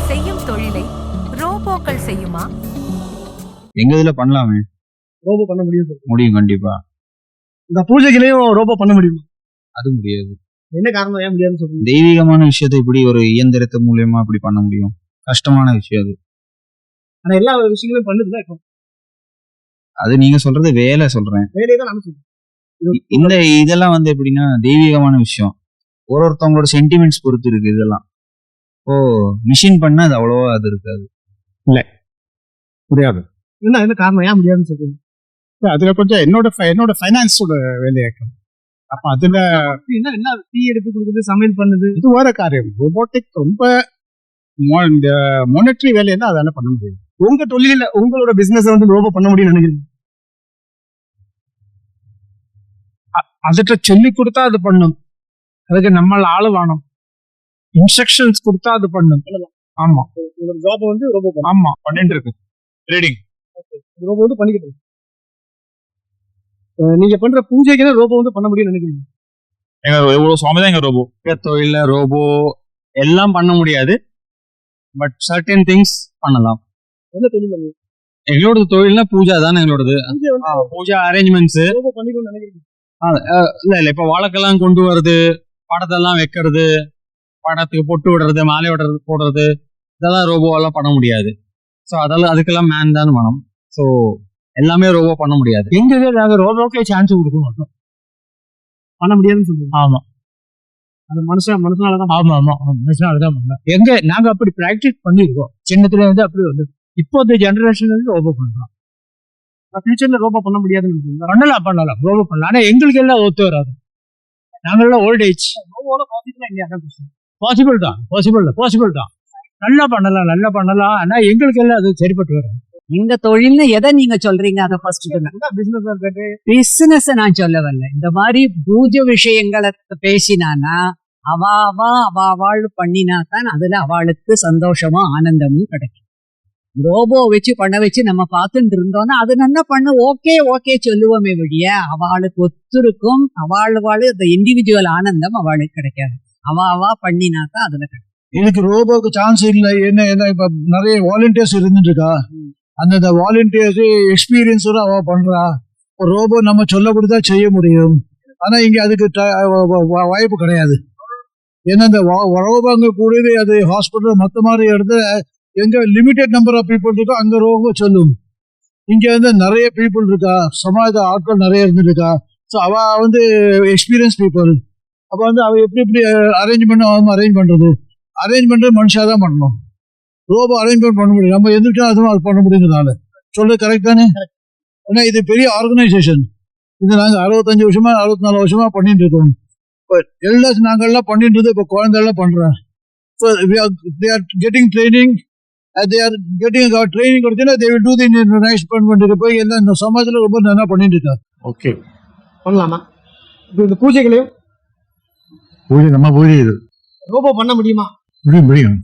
நீங்கள் செய்யும் தொழிலை ரோபோக்கள் செய்யுமா? எங்க இதுல பண்ணலாமே. ரோபோ பண்ண முடியும். முடியும், கண்டிப்பா. இந்த பூஜைகளையும் ரோபோ பண்ண முடியுமா? அது முடியாது. என்ன காரணம் ஏன் முடியாதுன்னு சொல்றீங்க? தெய்வீகமான விஷயத்தை இப்படி ஒரு இயந்திரத்து மூலியமா அப்படி பண்ண முடியும்? கஷ்டமான விஷயம் அது. ஆனா எல்லா விஷயங்களும் பண்ணுதுல. இப்போ அது நீங்க சொல்றது வேலை சொல்றேன். வேலையை தான் நான் சொல்றேன். இந்த இதெல்லாம் எப்படின்னா தெய்வீகமான விஷயம். ஒருத்தவங்களோட சென்டிமெண்ட்ஸ் பொறுத்து இருக்கு இதெல்லாம். ஓ, மிஷின் பண்ணா அது அவ்வளவா அது இருக்காது. முடியாது. என்ன காரணம் ஏன் முடியாதுன்னு சொல்றீங்க? அதுல கொஞ்சம் என்னோட ஃபைனான்ஸோட வேலையாக்கும். அப்ப அதுல என்ன டீ எடுத்து கொடுக்குது, சமையல் பண்ணுது, இது வேற காரியம். ரோபோட்டிக் ரொம்ப இந்த மானிட்டரி வேலையெல்லாம் அதால பண்ண முடியாது. உங்க தொழில உங்களோட பிசினஸ் ரோபோ பண்ண முடியும்னு நினைக்கிறீங்க? அதுட்ட சொல்லி கொடுத்தா அது பண்ணும். அதுக்கு நம்ம ஆளு வேணும். இன்ஸ்ட்ரக்ஷன்ஸ் கொடுத்தா அது பண்ணும். ஆமா, உங்களோட ஜாப் ரோபோ பண்ணும். ஆமா பண்ணிட்டு இருக்கு. ட்ரேடிங் ரோபோ பண்ணிக்கிட்டு இருக்கு. நீங்க பண்ற பூஜைக்கு ரோபோ பண்ண முடியும்னு நினைக்கிறீங்க? எங்க எவ்வளவு சுவாமி தான் எங்க ரோபோ. தொழில ரோபோ எல்லாம் பண்ண முடியாது. பட் சர்டன் திங்ஸ் பண்ணலாம். என்ன தொழில் பண்ணுவீங்க? எங்களோட தொழில்னா பூஜா தானே எங்களோடது. பூஜா அரேஞ்ச்மெண்ட்ஸ் ரோபோ பண்ணிக்கணும்னு நினைக்கிறீங்க? இல்ல இப்ப வழக்கெல்லாம் கொண்டு வருது, படத்தெல்லாம் வைக்கிறது, படத்துக்கு பொட்டு விடுறது, மாலை விடுறது, போடுறது, இதெல்லாம் ரோபோவெல்லாம் பண்ண முடியாது. ஸோ அதெல்லாம் அதுக்கெல்லாம் மேன் தான் வேணும். ஸோ எல்லாமே ரோபோ பண்ண முடியாது. எங்க நாங்க ரோபோக்கே சான்ஸ் கொடுக்கணும். பண்ண முடியாதுன்னு சொல்லுங்க. ஆமா, அது மனுஷனாலதான். ஆமா ஆமா அதுதான் பண்ணலாம். எங்க நாங்க அப்படி பிராக்டிஸ் பண்ணிருக்கோம். சின்னத்துல இருந்து அப்படி வந்து இப்போ இந்த ஜெனரேஷன் ரோபோ பண்றோம். ஃபியூச்சர்ல ரோபோ பண்ண முடியாதுன்னு சொல்றீங்க. பண்ணலாம் ரோபோ பண்ணலாம். ஆனா எங்களுக்கு எல்லாம் ஒத்து வராது. நாங்கெல்லாம் ஓல்ட் ஏஜ். ரோபோல பாத்தீங்கன்னா இல்லையா? பாசிபிள் தான். நல்லா பண்ணலாம். ஆனா எங்களுக்கு எல்லாம் அது சரிப்பட்டு வரும். இந்த தொழில்னு எதை நீங்க சொல்றீங்க? அதை ஃபர்ஸ்ட் பிசினஸ் நான் சொல்ல வரல. இந்த மாதிரி பூஜை விஷயங்களை பேசினானா அவள் பண்ணினா தான் அதுல அவளுக்கு சந்தோஷமும் ஆனந்தமும் கிடைக்கும். ரோபோ வச்சு பண்ண வச்சு நம்ம பார்த்துட்டு இருந்தோம்னா அது நல்லா பண்ணு ஓகே சொல்லுவோமே வழிய அவளுக்கு ஒத்துருக்கும். அவள் அந்த இண்டிவிஜுவல் ஆனந்தம் அவளுக்கு கிடைக்காது. அவா பண்ணினா தான் அதுல கிடைக்கும். இதுக்கு ரோபோக்கு சான்ஸ் இல்லை. என்ன இப்ப நிறைய வாலண்டியர்ஸ் இருந்துட்டு இருக்கா. அந்த வாலண்டியர்ஸ் எக்ஸ்பீரியன்ஸோட அவ பண்றா. ரோபோ நம்ம சொல்ல கொடுத்தா செய்ய முடியும். ஆனா இங்க அதுக்கு வாய்ப்பு கிடையாது. ஏன்னா இந்த ரோபோ அங்க கூடியது அது ஹாஸ்பிட்டல் மற்ற மாதிரி இடத்துல எங்க லிமிடெட் நம்பர் ஆஃப் பீப்புள் இருக்கோ அங்க ரோபோ சொல்லும். இங்க நிறைய பீப்புள் இருக்கா, சமாஜ ஆட்கள் நிறைய இருந்துருக்கா. ஸோ அவ எக்ஸ்பீரியன்ஸ் பீப்புள். அப்ப அவ எப்படி அரேஞ்ச் பண்றது மனுஷாதான் பண்ணணும். ரோபோ அரேஞ்ச்மெண்ட் பண்ண முடியும். நம்ம எந்திரிச்சா அதுவும் அது பண்ண முடியுங்கிறதால சொல்றது கரெக்ட் தானே? ஏன்னா இது பெரிய ஆர்கனைசேஷன். இது நாங்க 65 வருஷமா 64 வருஷமா பண்ணிட்டு இருக்கோம். எல்லாம் நாங்கெல்லாம் பண்ணிட்டு இருந்து இப்ப குழந்தைலாம் பண்றோம். They are getting training. They are getting training கொடுத்தீங்கன்னா they will do the nice பண்ணுறதுக்கு போய் எல்லாம் இந்த சமாஜத்தில் ரொம்ப நல்லா பண்ணிட்டு இருக்காங்க. ஓகே, பண்ணலாமா? இப்போ இந்த பூஜைகளையும் பூஜை இது ரோபோ பண்ண முடியுமா? முடியும்.